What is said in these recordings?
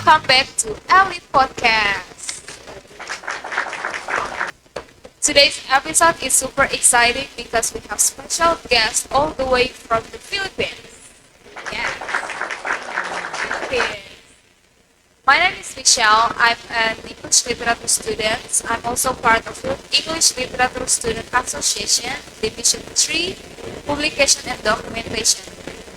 welcome back to Elite Podcast. Today's episode is super exciting because we have special guests all the way from the Philippines. Yes, Philippines. My name is Michelle. I'm an English Literature student. I'm also part of the English Literature Student Association, Division 3, Publication and Documentation.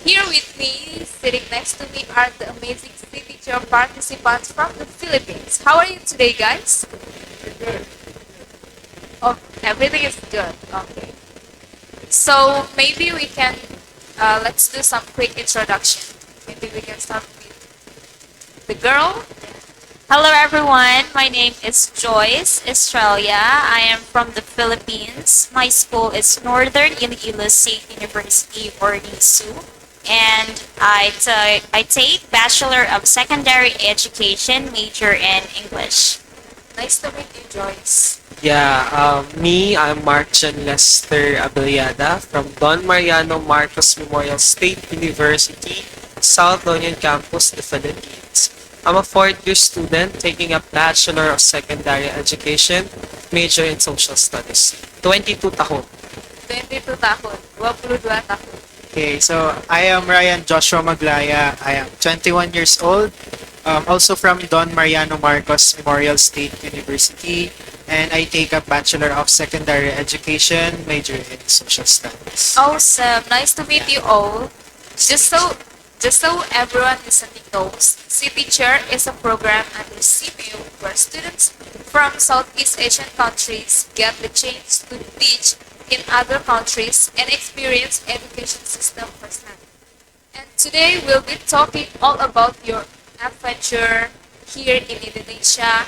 Here with me, sitting next to me, are the amazing city tour participants from the Philippines. How are you today, guys? Oh, everything is good. Okay. So maybe we can let's do some quick introduction. Maybe we can start with the girl. Hello everyone, my name is Joyce Estrella. I am from the Philippines. My school is Northern Iloilo State University or NISU. And I take Bachelor of Secondary Education major in English. Nice to meet you, Joyce. I'm Marchan Lester Abeliada from Don Mariano Marcos Memorial State University, South Union Campus, the Philippines. I'm a fourth year student taking a Bachelor of Secondary Education, major in Social Studies. 22 tahon. 22 tahun, 22 tahun. Okay, so I am Ryan Joshua Maglaya. I am 21 years old, also from Don Mariano Marcos Memorial State University, and I take a Bachelor of Secondary Education, major in Social Studies. Awesome. Nice to meet you all. Just so everyone listening knows, City Chair is a program under CMU where students from Southeast Asian countries get the chance to teach in other countries and experience education system firsthand. And today we'll be talking all about your adventure here in Indonesia.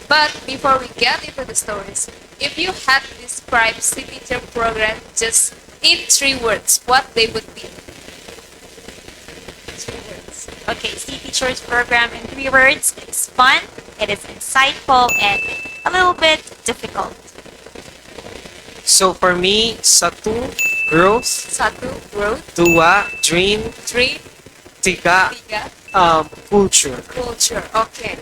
But before we get into the stories, if you had to describe City Chair program just in 3 words, what they would be? 3 words. Okay, C Teachers program in 3 words. It is fun, it is insightful, and a little bit difficult. So for me, satu, growth, Satu, growth. dua, dream, 3, tiga, 3, culture. culture. Okay.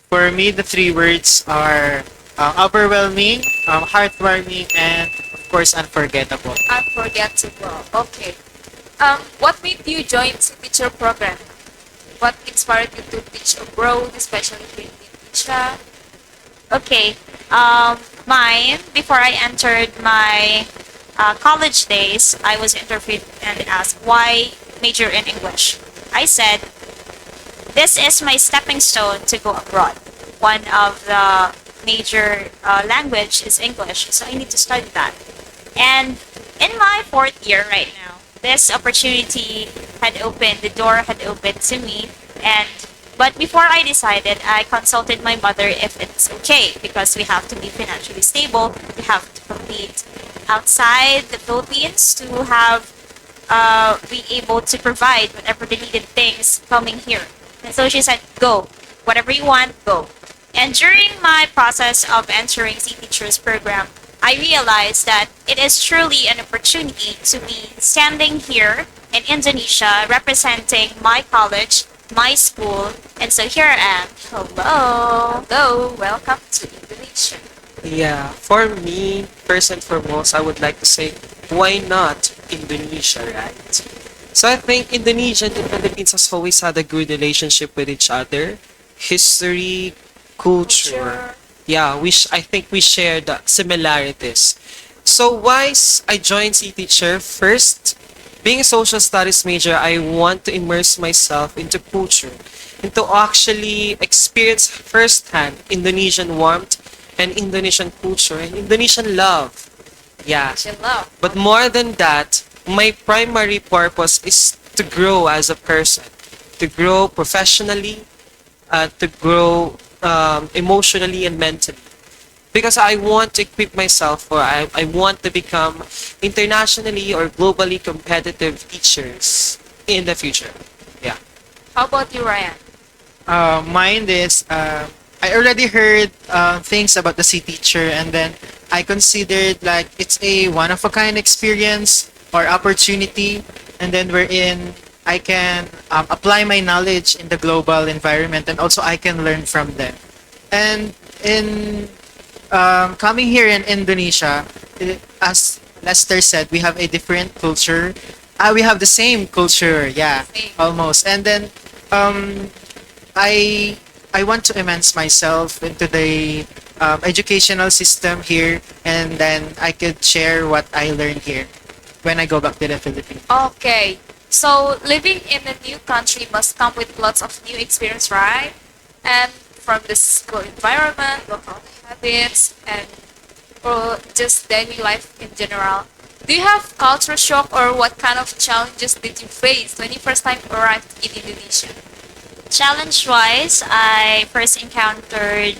For me, the 3 words are overwhelming, heartwarming, and of course, unforgettable. Unforgettable. Okay. What made you join City Chair program? What inspired you to teach abroad, especially here in Indonesia? Okay, mine, before I entered my college days, I was interviewed and asked why major in English. I said, this is my stepping stone to go abroad. One of the major language is English, so I need to study that. And in my fourth year right now, this opportunity had opened, the door had opened to me, but before I decided, I consulted my mother if it's okay because we have to be financially stable. We have to compete outside the Philippines to have be able to provide whatever the needed things coming here. And so she said, go, whatever you want, go. And during my process of entering C Teachers program, I realized that it is truly an opportunity to be standing here in Indonesia representing my college, my school, and so here I am. Hello. Hello, welcome to Indonesia. Yeah, for me, first and foremost, I would like to say, why not Indonesia, right? So I think Indonesia and the Philippines has always had a good relationship with each other. History, culture. Yeah, I think we share the similarities. So I joined C Teacher first. Being a social studies major, I want to immerse myself into culture, and to actually experience firsthand Indonesian warmth and Indonesian culture and Indonesian love. Yeah. Indonesian love. But more than that, my primary purpose is to grow as a person, to grow professionally, to grow emotionally and mentally. Because I want to equip myself, or I want to become internationally or globally competitive teachers in the future. Yeah. How about you, Ryan? Mine is I already heard things about the C Teacher, and then I considered like it's a one of a kind experience or opportunity, and then we're in I can apply my knowledge in the global environment, and also I can learn from them. And in coming here in Indonesia, as Lester said, we have a different culture. We have the same culture, yeah, Same. almost. And then um, I I want to immerse myself into the educational system here, and then I could share what I learned here when I go back to the Philippines. Okay. So living in a new country must come with lots of new experience, right? And from the school environment, local habits, and or just daily life in general. Do you have culture shock or what kind of challenges did you face when you first time arrived in Indonesia? Challenge wise, I first encountered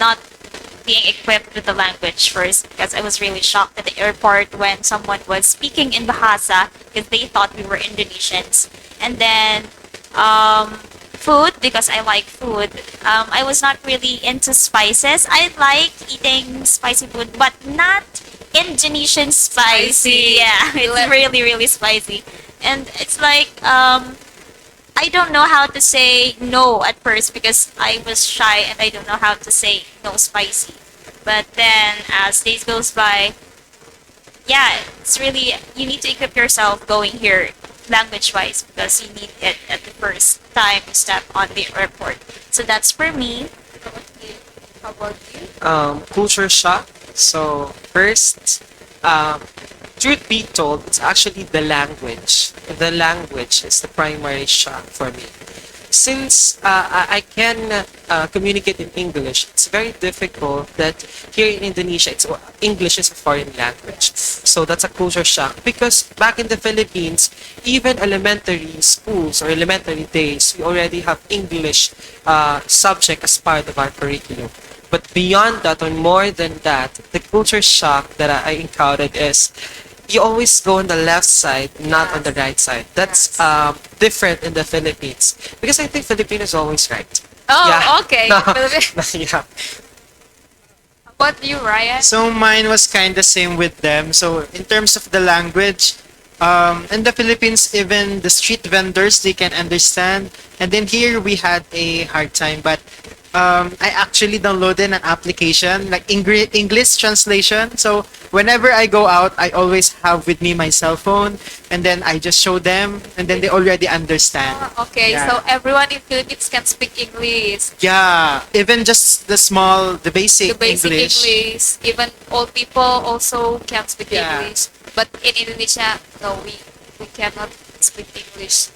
not being equipped with the language first because I was really shocked at the airport when someone was speaking in Bahasa because they thought we were Indonesians. And then food because I like food. I was not really into spices. I like eating spicy food, but not Indonesian spicy. Spicy. Yeah, it's really really spicy, and it's like I don't know how to say no at first because I was shy and I don't know how to say no spicy. But then as days goes by, yeah, it's really you need to equip yourself going here language wise because you need it at the first time you step on the airport. So that's for me. How about you? Culture shock. So first, um, truth be told, it's actually the language. The language is the primary shock for me. Since I can communicate in English, it's very difficult that here in Indonesia, English is a foreign language. So that's a culture shock. Because back in the Philippines, even elementary schools or elementary days, we already have English subject as part of our curriculum. But beyond that, or more than that, the culture shock that I encountered is you always go on the left side, not on the right side. That's different in the Philippines because I think Filipino is always right. Oh, Yeah. okay. No. How Yeah. about you, Ryan? So mine was kind of same with them. So in terms of the language, in the Philippines, even the street vendors they can understand, and then here we had a hard time. But I actually downloaded an application like English translation. So whenever I go out, I always have with me my cell phone, and then I just show them, and then they already understand. Okay, Yeah. so everyone in Philippines can speak English. Yeah, even just the basic, The basic English. Even old people also can speak Yeah. English. But in Indonesia, no, we cannot speak English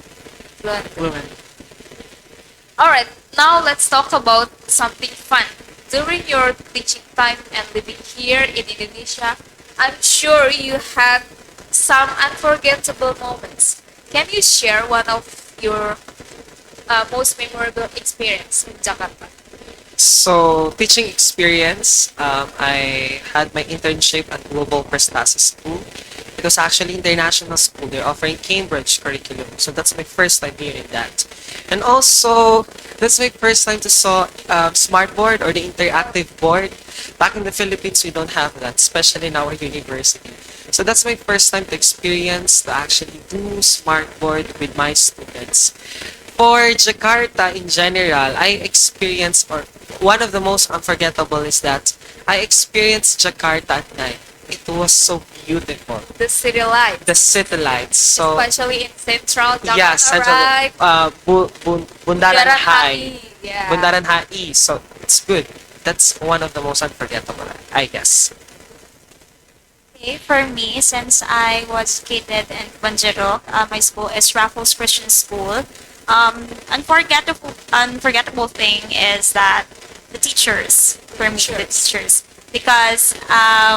fluently. Fluent. Alright, now let's talk about something fun. During your teaching time and living here in Indonesia, I'm sure you had some unforgettable moments. Can you share one of your most memorable experience in Jakarta? So, teaching experience, I had my internship at Global Prestasa School. It was actually international school. They're offering Cambridge curriculum. So that's my first time hearing that. And also, that's my first time to saw smartboard or the interactive board. Back in the Philippines, we don't have that, especially in our university. So that's my first time to experience to actually do smartboard with my students. For Jakarta in general, I experienced, or one of the most unforgettable is that I experienced Jakarta at night. It was so beautiful. The city lights, The city lights. So, especially in central Jakarta, yeah, central, right? Bundaran Bundaran High. Hi, yeah. Bundaran High. So, it's good. That's one of the most unforgettable, I guess. Okay, for me, since I was educated in Banjero, my school is Raffles Christian School. Unforgettable thing is that the teachers, for me, the teachers, because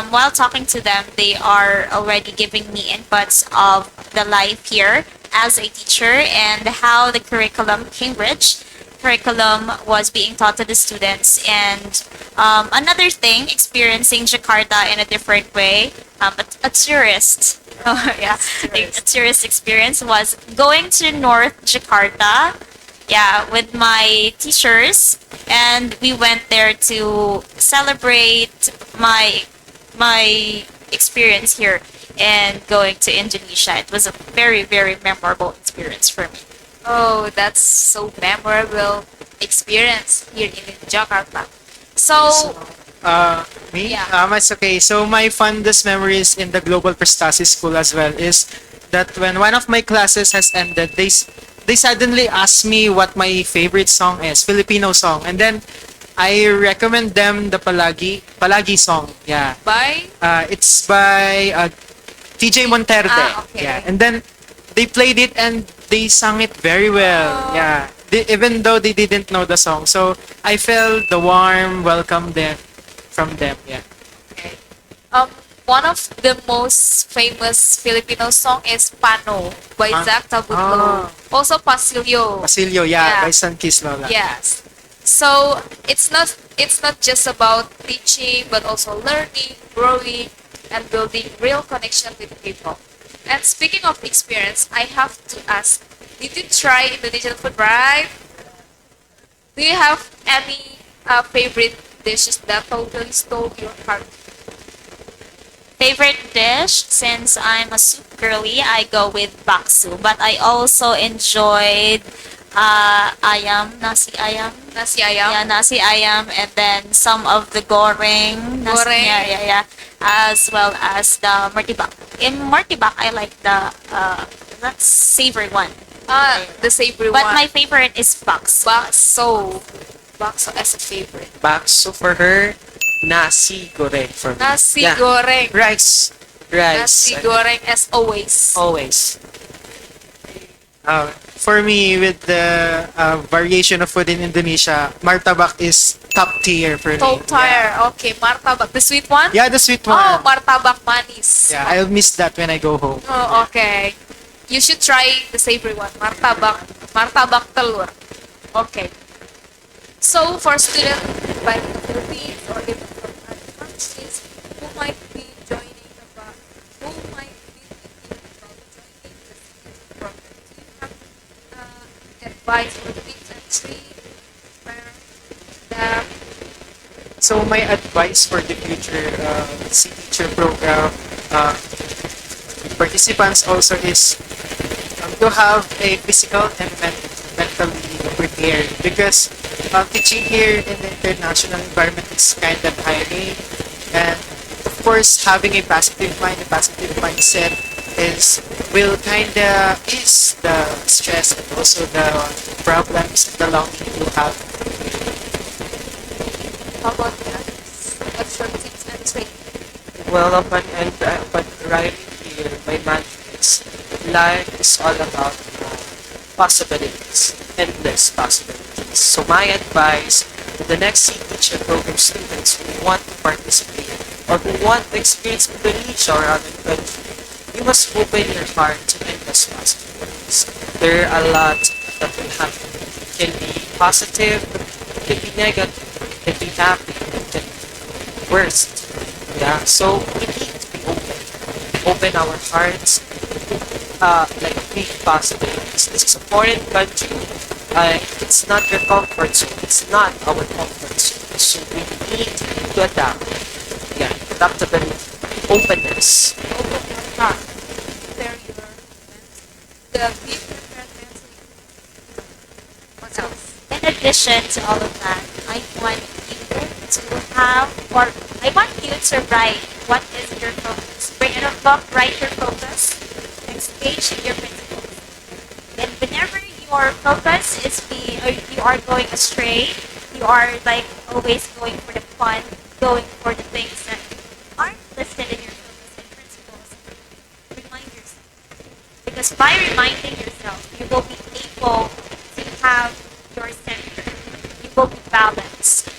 while talking to them, they are already giving me inputs of the life here as a teacher and how the Cambridge curriculum was being taught to the students. And another thing, experiencing Jakarta in a different way, a tourist. Oh, yeah, a tourist experience was going to North Jakarta, yeah, with my teachers, and we went there to celebrate my experience here. and going to Indonesia. It was a very, very memorable experience for me. Oh, that's so memorable experience here in Jakarta. So, So, me? yeah. It's okay. So, my fondest memories in the Global Prestasi School as well is that when one of my classes has ended, they suddenly asked me what my favorite song is, Filipino song. And then, I recommend them the Palagi song. Yeah. Bye. It's by TJ Monterde. Okay. Yeah. And then, they played it and they sang it very well. Oh. Yeah. Even though they didn't know the song. So, I felt the warm welcome there from them. Yeah. Okay. One of the most famous Filipino song is Pano by Ah. Zach Tabudlo. Also Pasilio. Basilio, Yeah. by Sun Kiss Lola. Yes. So it's not just about teaching but also learning, growing, and building real connection with people. And speaking of experience, I have to ask, did you try Indonesian food, right? Do you have any favorite dishes that totally stole your heart? Favorite dish, since I'm a soup girly, I go with bakso. But I also enjoyed ayam, nasi ayam. Nasi ayam? Yeah, nasi ayam, and then some of the goreng. Goreng. Yeah. As well as the martibak. In martibak, I like the that savory one. The savory But one. my favorite is bakso. Bakso. Bakso as a favorite. Bakso for her, nasi goreng for me. Nasi Yeah. goreng. Rice. Nasi goreng as always. Always. For me, with the variation of food in Indonesia, martabak is top tier for me. Top tier. Okay, martabak. The sweet one? Yeah, the sweet one. Oh, martabak manis. Yeah, I'll miss that when I go home. Oh, okay. You should try the savory one. Martabak telur. Okay. So, for students by the Philippines or even from other countries who might be joining about, who might be thinking about joining the CPT program, do you have advice or tips and tricks for them? So my advice for the future sea teacher program participants also is to have a physical and mentally prepared because teaching here in the international environment is kind of tiring, and of course having a positive mindset is will kind of ease the stress and also the problems and the longing you have. How about the others? What's your tips and tricks? Well, upon arriving here, my mantra is life is all about possibilities, endless possibilities. So my advice to the next sea teacher program students who want to participate or who want to experience Indonesia or other country, you must open your heart to endless possibilities. There are a lot that will happen. It can be positive, it can be negative, it can be happy, it can be worst. Yeah, so we need to be open. Open our hearts, like big possibilities. This is a foreign country. It's not your comfort zone. It's not our comfort zone. So we need to adapt. Yeah, adaptability, openness. Open your heart. Prepare your the be prepared mentally. What else? In addition to all of that, I want you to have, or I want you to write what is your focus. Bring in a book, write your focus, and stage your principles. And whenever your focus is or you are going astray, you are like always going for the fun, going for the things that aren't listed in your focus and principles, remind yourself. Because by reminding yourself, you will be able to have your center. You will be balanced.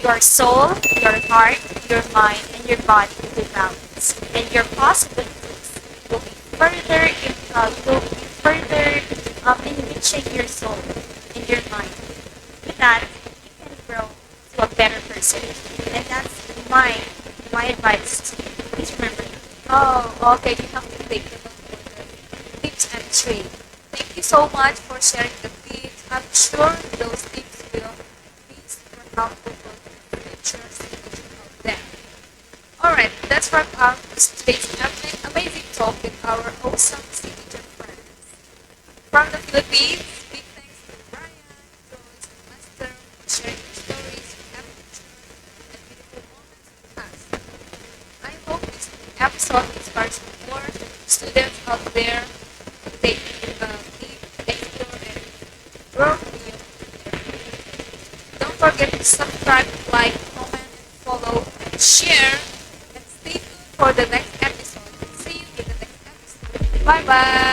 Your soul, your heart, your mind, and your body will be balanced. And your possibilities will be further enriching your soul and your mind. With that, you can grow to a better person. And that's my advice to you. Please remember that. Oh, okay. You have to take the tips and tricks. Thank you so much for sharing the tips. I'm sure those tips will be super helpful for the future students out there. Alright, that's wrap up today's amazing talk with our awesome signature friends. From the Philippines, big thanks to Ryan, Joyce, and Lester for sharing your stories, your adventure, and beautiful moments with us. I hope this episode inspires more students out there to take leap, explore, and grow beyond their fears. Don't forget to subscribe, like, comment, and follow, and share. And stay tuned for the next episode. See you in the next episode. Bye bye.